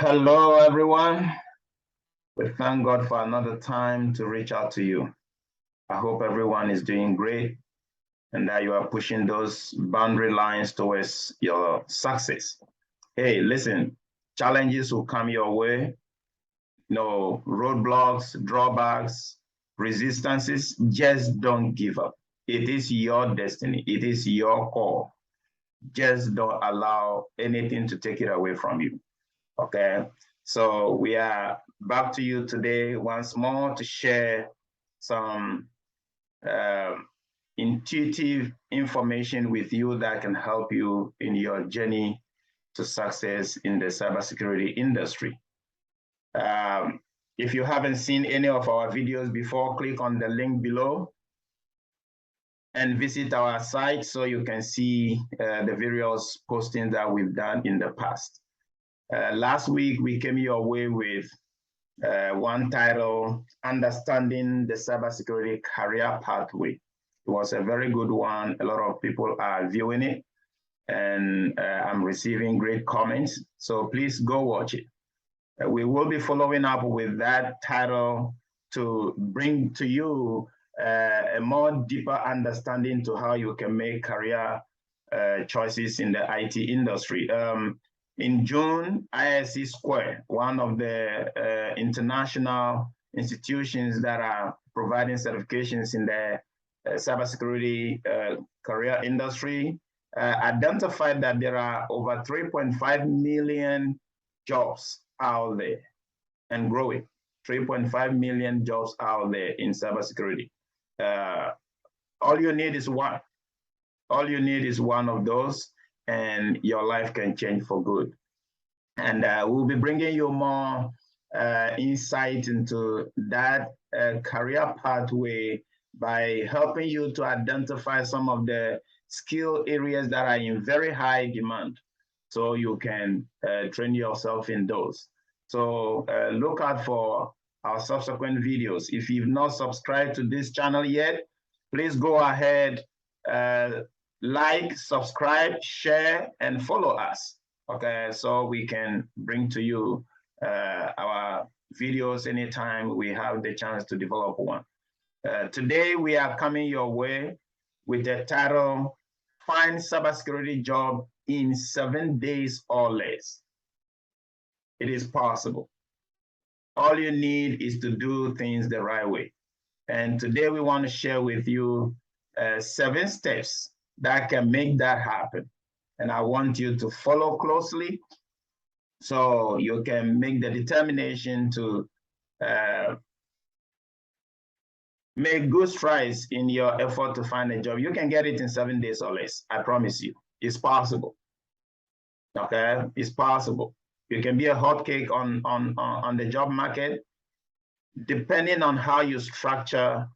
Hello, everyone. We thank God for another time to reach out to you. I hope everyone is doing great and that you are pushing those boundary lines towards your success. Hey, listen, challenges will come your way, roadblocks, drawbacks, resistances. Just don't give up. It is your destiny, it is your call. Just don't allow anything to take it away from you. Okay, so we are back to you today once more to share some uh, intuitive information with you that can help you in your journey to success in the cybersecurity industry. If you haven't seen any of our videos before, click on the link below and visit our site so you can see the various postings that we've done in the past. Last week, we came your way with one title, Understanding the Cybersecurity Career Pathway. It was a very good one. A lot of people are viewing it, and I'm receiving great comments. So please go watch it. We will be following up with that title to bring to you a more deeper understanding to how you can make career choices in the IT industry. In June, ISC Square, one of the international institutions that are providing certifications in the cybersecurity career industry, identified that there are over 3.5 million jobs out there and growing. 3.5 million jobs out there in cybersecurity. All you need is one. All you need is one of those, and your life can change for good. And we'll be bringing you more insight into that career pathway by helping you to identify some of the skill areas that are in very high demand, so you can train yourself in those. So look out for our subsequent videos. If you've not subscribed to this channel yet, please go ahead, like, subscribe, share, and follow us. Okay, so we can bring to you our videos anytime we have the chance to develop one. Today, we are coming your way with the title, Find Cybersecurity Job in 7 days or less. It is possible. All you need is to do things the right way. And today we want to share with you 7 steps that can make that happen. And I want you to follow closely so you can make the determination to make good strides in your effort to find a job. You can get it in 7 days or less. I promise you, it's possible. Okay, it's possible. You can be a hotcake on the job market, depending on how you structure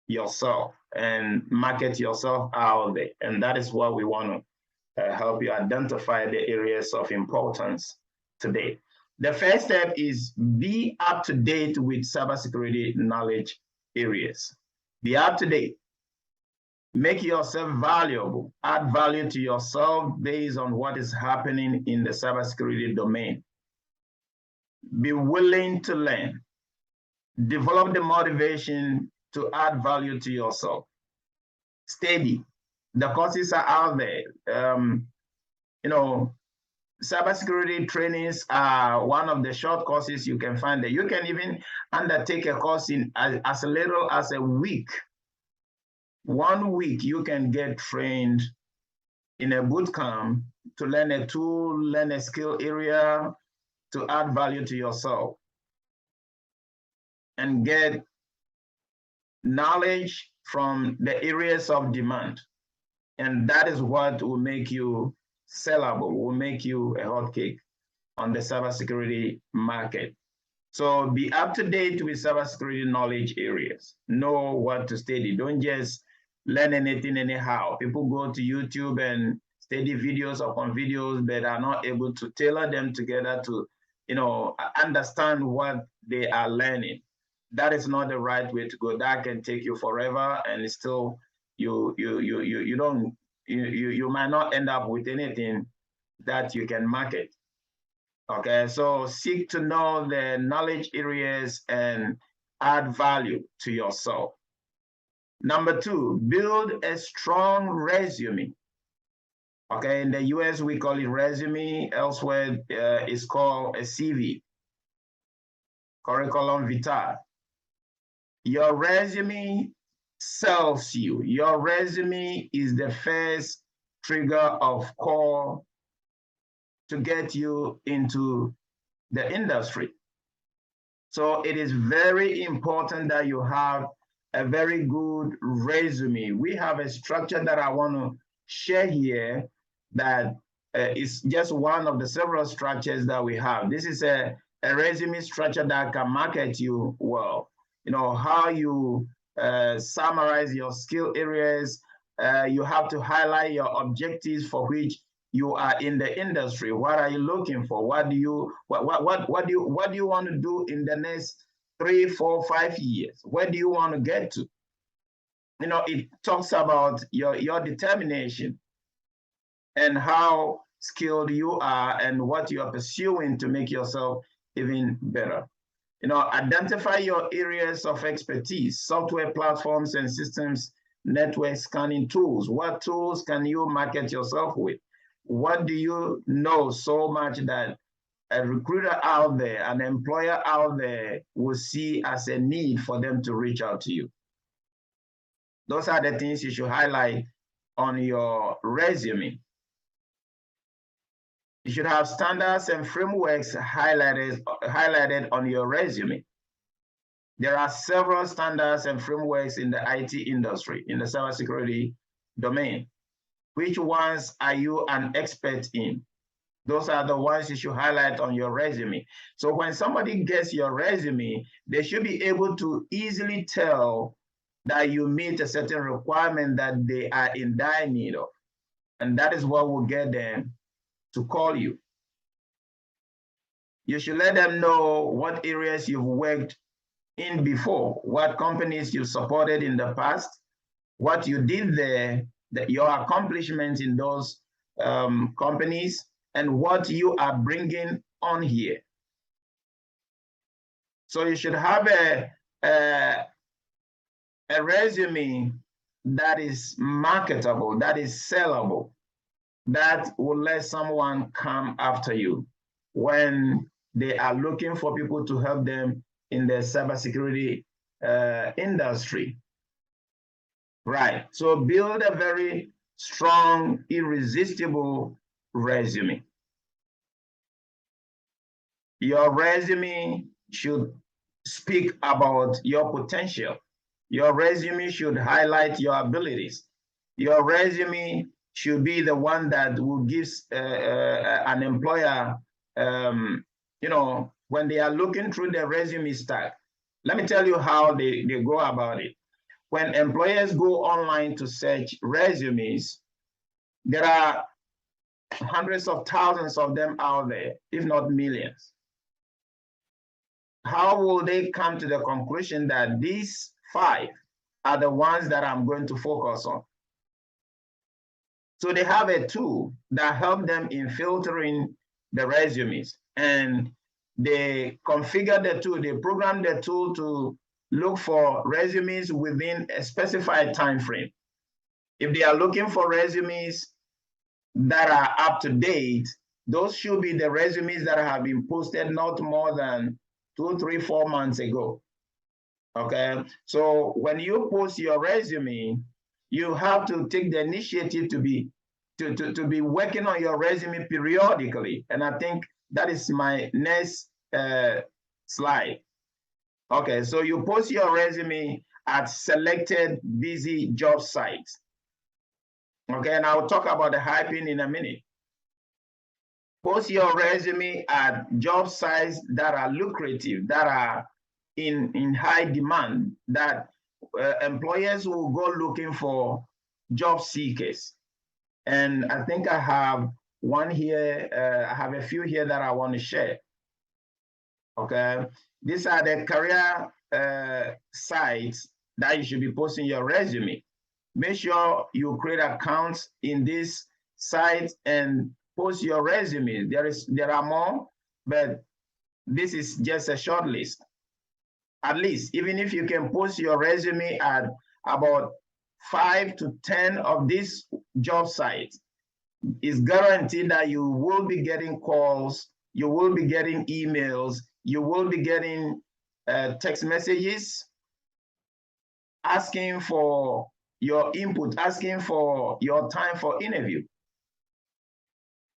yourself and market yourself out there. And that is what we want to help you identify the areas of importance today. The first step is be up to date with cybersecurity knowledge areas. Be up to date. Make yourself valuable. Add value to yourself based on what is happening in the cybersecurity domain. Be willing to learn. Develop the motivation to add value to yourself. Steady. The courses are out there. Cybersecurity trainings are one of the short courses you can find there. You can even undertake a course in as little as a week. 1 week, you can get trained in a boot camp to learn a tool, learn a skill area, to add value to yourself and get knowledge from the areas of demand. And that is what will make you sellable, will make you a hotcake on the cybersecurity market. So be up to date with cybersecurity knowledge areas. Know what to study. Don't just learn anything anyhow. People go to YouTube and study videos upon videos, but are not able to tailor them together to, understand what they are learning. That is not the right way to go. That can take you forever, and still you might not end up with anything that you can market. Okay, so seek to know the knowledge areas and add value to yourself. Number two, build a strong resume. Okay, in the US, we call it resume. Elsewhere, it's called a CV, curriculum vitae. Your resume sells you. Your resume is the first trigger of call to get you into the industry. So it is very important that you have a very good resume. We have a structure that I want to share here that is just one of the several structures that we have. This is a resume structure that can market you well. You know, how you summarize your skill areas. You have to highlight your objectives for which you are in the industry. What are you looking for? What do you want to do in the next 3, 4, 5 years? Where do you want to get to? You know, it talks about your determination and how skilled you are and what you are pursuing to make yourself even better. You know, identify your areas of expertise, software platforms and systems, network scanning tools. What tools can you market yourself with? What do you know so much that a recruiter out there, an employer out there will see as a need for them to reach out to you? Those are the things you should highlight on your resume. You should have standards and frameworks highlighted on your resume. There are several standards and frameworks in the IT industry, in the cybersecurity domain. Which ones are you an expert in? Those are the ones you should highlight on your resume. So when somebody gets your resume, they should be able to easily tell that you meet a certain requirement that they are in dire need of. And that is what will get them to call you. You should let them know what areas you've worked in before, what companies you supported in the past, what you did there, your accomplishments in those companies, and what you are bringing on here. So you should have a resume that is marketable, that is sellable, that will let someone come after you when they are looking for people to help them in the cybersecurity industry. Right, so build a very strong, irresistible resume. Your resume should speak about your potential. Your resume should highlight your abilities. Your resume should be the one that will give an employer, you know, when they are looking through the resume stack. Let me tell you how they go about it. When employers go online to search resumes, there are hundreds of thousands of them out there, if not millions. How will they come to the conclusion that these 5 are the ones that I'm going to focus on? So they have a tool that helps them in filtering the resumes, and they configure the tool, they program the tool to look for resumes within a specified time frame. If they are looking for resumes that are up to date, those should be the resumes that have been posted not more than 2, 3, 4 months ago. Okay, so when you post your resume, you have to take the initiative to be working on your resume periodically. And I think that is my next slide. Okay, so you post your resume at selected busy job sites. Okay, and I'll talk about the hyping in a minute. Post your resume at job sites that are lucrative, that are in high demand, that employers will go looking for job seekers. And I think I have one here, I have a few here that I want to share. Okay, these are the career sites that you should be posting your resume. Make sure you create accounts in these sites and post your resume. There are more. but this is just a short list. At least, even if you can post your resume at about 5 to 10 of these job sites, it's guaranteed that you will be getting calls, you will be getting emails, you will be getting text messages asking for your input, asking for your time for interview.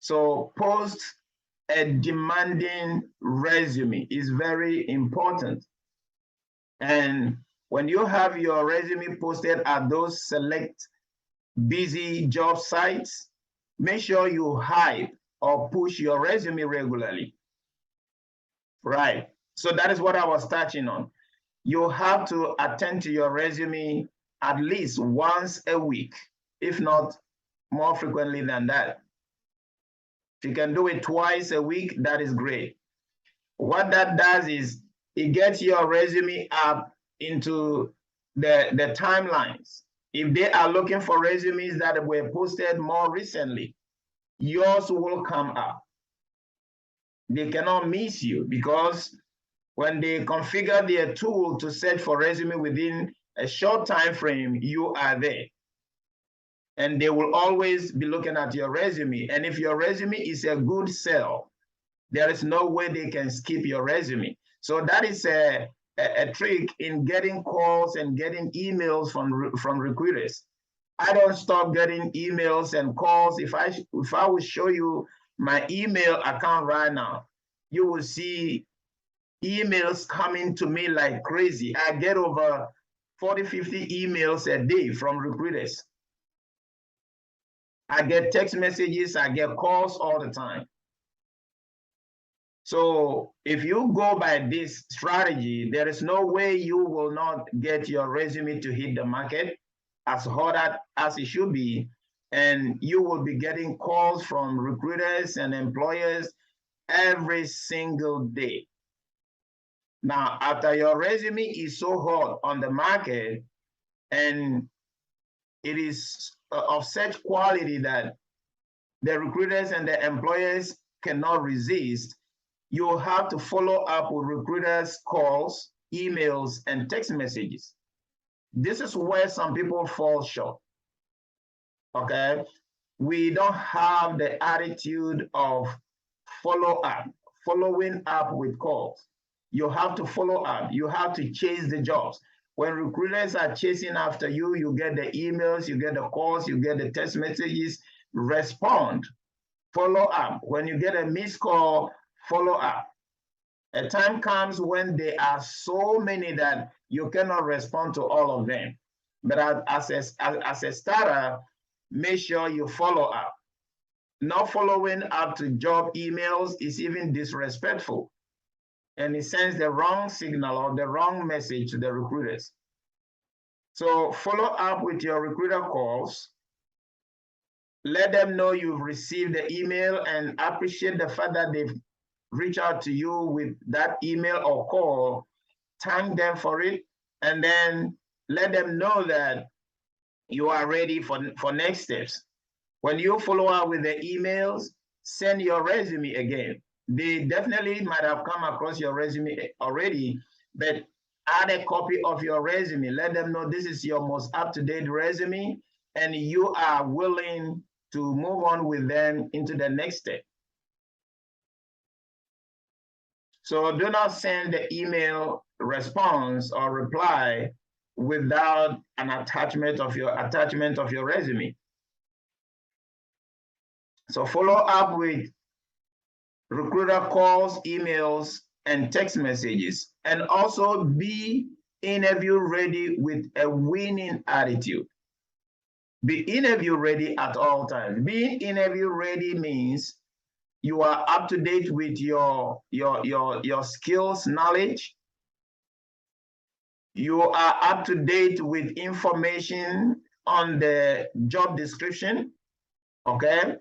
So post a demanding resume is very important. And when you have your resume posted at those select busy job sites, make sure you hype or push your resume regularly. Right. So that is what I was touching on. You have to attend to your resume at least once a week, if not more frequently than that. If you can do it twice a week, that is great. What that does is it gets your resume up into the timelines. If they are looking for resumes that were posted more recently, yours will come up. They cannot miss you because when they configure their tool to search for resume within a short time frame, you are there. And they will always be looking at your resume. And if your resume is a good sell, there is no way they can skip your resume. So that is a trick in getting calls and getting emails from recruiters. I don't stop getting emails and calls. If I will show you my email account right now, you will see emails coming to me like crazy. I get over 40, 50 emails a day from recruiters. I get text messages, I get calls all the time. So if you go by this strategy, there is no way you will not get your resume to hit the market as hard as it should be. And you will be getting calls from recruiters and employers every single day. Now, after your resume is so hot on the market and it is of such quality that the recruiters and the employers cannot resist, you have to follow up with recruiters' calls, emails, and text messages. This is where some people fall short, okay? We don't have the attitude of following up with calls. You have to follow up. You have to chase the jobs. When recruiters are chasing after you, you get the emails, you get the calls, you get the text messages, respond, follow up. When you get a missed call, follow up. A time comes when there are so many that you cannot respond to all of them. But as a starter, make sure you follow up. Not following up to job emails is even disrespectful. And it sends the wrong signal or the wrong message to the recruiters. So follow up with your recruiter calls. Let them know you've received the email and appreciate the fact that they've reached out to you with that email or call. Thank them for it, and then let them know that you are ready for next steps. When you follow up with the emails, send your resume again. They definitely might have come across your resume already, but add a copy of your resume. Let them know this is your most up-to-date resume, and you are willing to move on with them into the next step. So do not send the email response or reply without an attachment of your resume. So follow up with recruiter calls, emails, and text messages, and also be interview ready with a winning attitude. Be interview ready at all times. Being interview ready means you are up to date with your skills, knowledge. You are up to date with information on the job description, okay?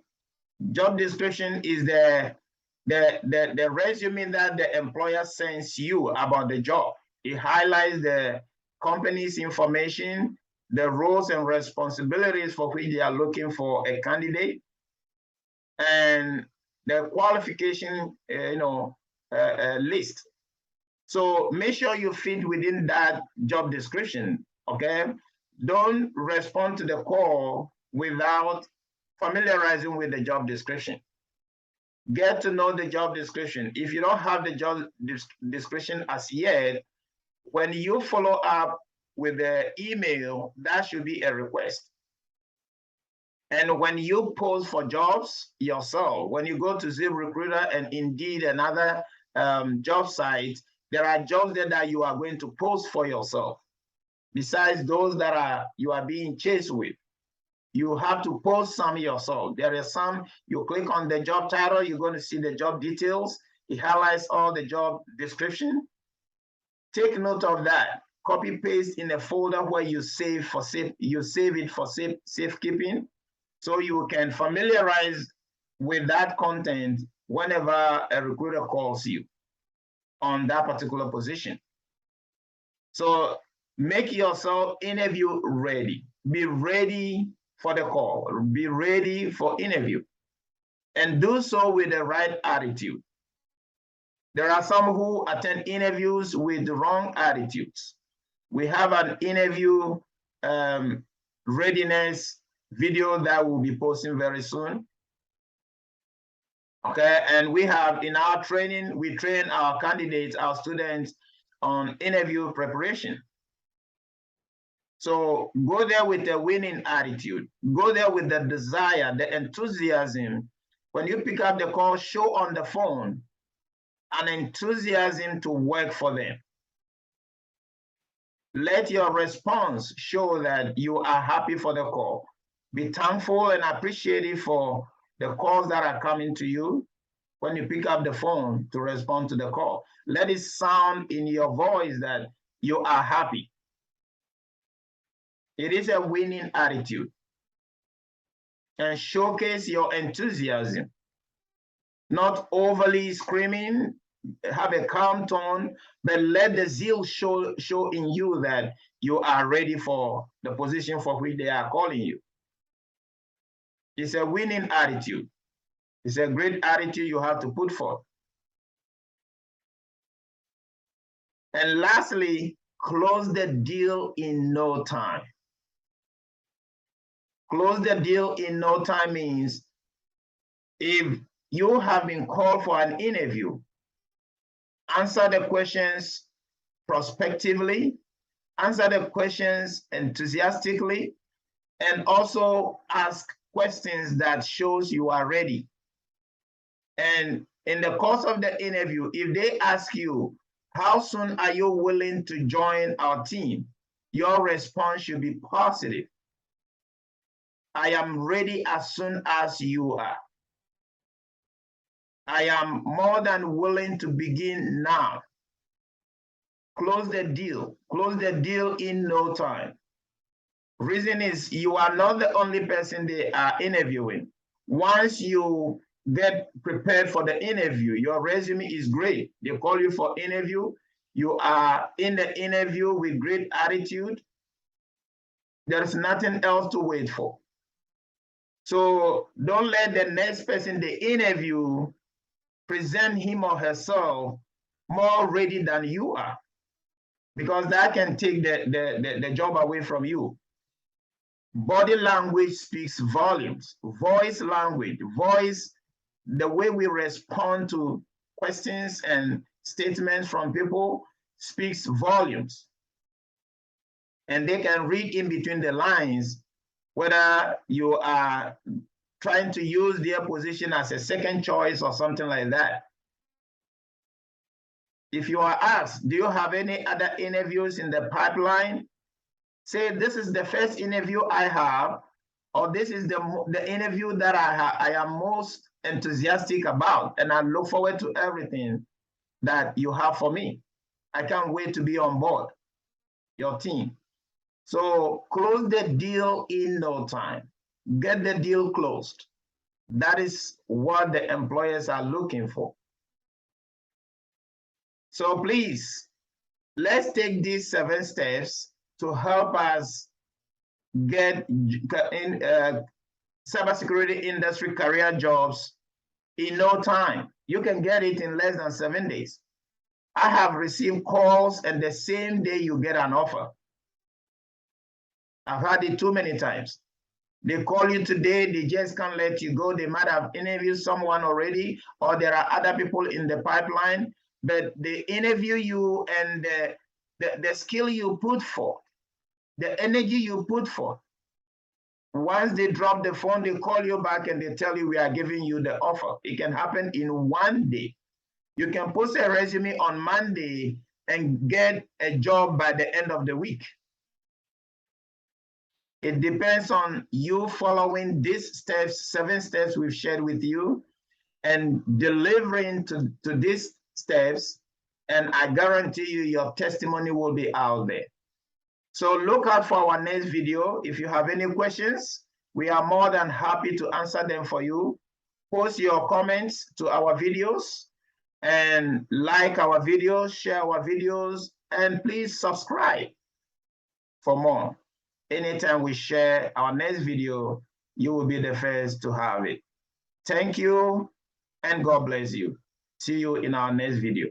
Job description is the resume that the employer sends you about the job. It highlights the company's information, the roles and responsibilities for which they are looking for a candidate. And the qualification, list. So make sure you fit within that job description, okay? Don't respond to the call without familiarizing with the job description. Get to know the job description. If you don't have the job description as yet, when you follow up with the email, that should be a request. And when you post for jobs yourself, when you go to ZipRecruiter and Indeed and other job sites, there are jobs there that you are going to post for yourself. Besides those that you are being chased with, you have to post some yourself. There is some, you click on the job title, you're going to see the job details. It highlights all the job description. Take note of that. Copy paste in a folder where you save it for safekeeping, so you can familiarize with that content whenever a recruiter calls you on that particular position. So make yourself interview ready. Be ready for the call. Be ready for interview. And do so with the right attitude. There are some who attend interviews with the wrong attitudes. We have an interview readiness video that we'll be posting very soon. Okay, and we have in our training, we train our candidates, our students on interview preparation. So go there with a winning attitude. Go there with the desire, the enthusiasm. When you pick up the call, show on the phone an enthusiasm to work for them. Let your response show that you are happy for the call. Be thankful and appreciative for the calls that are coming to you when you pick up the phone to respond to the call. Let it sound in your voice that you are happy. It is a winning attitude. And showcase your enthusiasm. Not overly screaming, have a calm tone, but let the zeal show in you that you are ready for the position for which they are calling you. It's a winning attitude. It's a great attitude you have to put forth. And lastly, close the deal in no time. Close the deal in no time means if you have been called for an interview, answer the questions prospectively, answer the questions enthusiastically, and also ask questions that shows you are ready. And in the course of the interview, if they ask you, how soon are you willing to join our team? Your response should be positive. I am ready as soon as you are. I am more than willing to begin now. Close the deal. Close the deal in no time. Reason is you are not the only person they are interviewing. Once you get prepared for the interview, your resume is great. They call you for interview. You are in the interview with great attitude. There's nothing else to wait for. So don't let the next person they interview present him or herself more ready than you are, because that can take the job away from you. Body language speaks volumes. Voice language, the way we respond to questions and statements from people speaks volumes. And they can read in between the lines whether you are trying to use their position as a second choice or something like that. If you are asked, do you have any other interviews in the pipeline? Say, this is the first interview I have, or this is the interview that I am most enthusiastic about, and I look forward to everything that you have for me. I can't wait to be on board your team. So close the deal in no time. Get the deal closed. That is what the employers are looking for. So please, let's take these 7 steps to help us get in cybersecurity industry career jobs in no time. You can get it in less than 7 days. I have received calls and the same day you get an offer. I've had it too many times. They call you today, they just can't let you go. They might have interviewed someone already, or there are other people in the pipeline, but they interview you and the skill you put forth, the energy you put forth. Once they drop the phone, they call you back and they tell you, we are giving you the offer. It can happen in 1 day. You can post a resume on Monday and get a job by the end of the week. It depends on you following these steps, 7 steps we've shared with you, and delivering to these steps, and I guarantee you your testimony will be out there. So look out for our next video. If you have any questions, we are more than happy to answer them for you. Post your comments to our videos and like our videos, share our videos, and please subscribe for more. Anytime we share our next video, you will be the first to have it. Thank you, and God bless you. See you in our next video.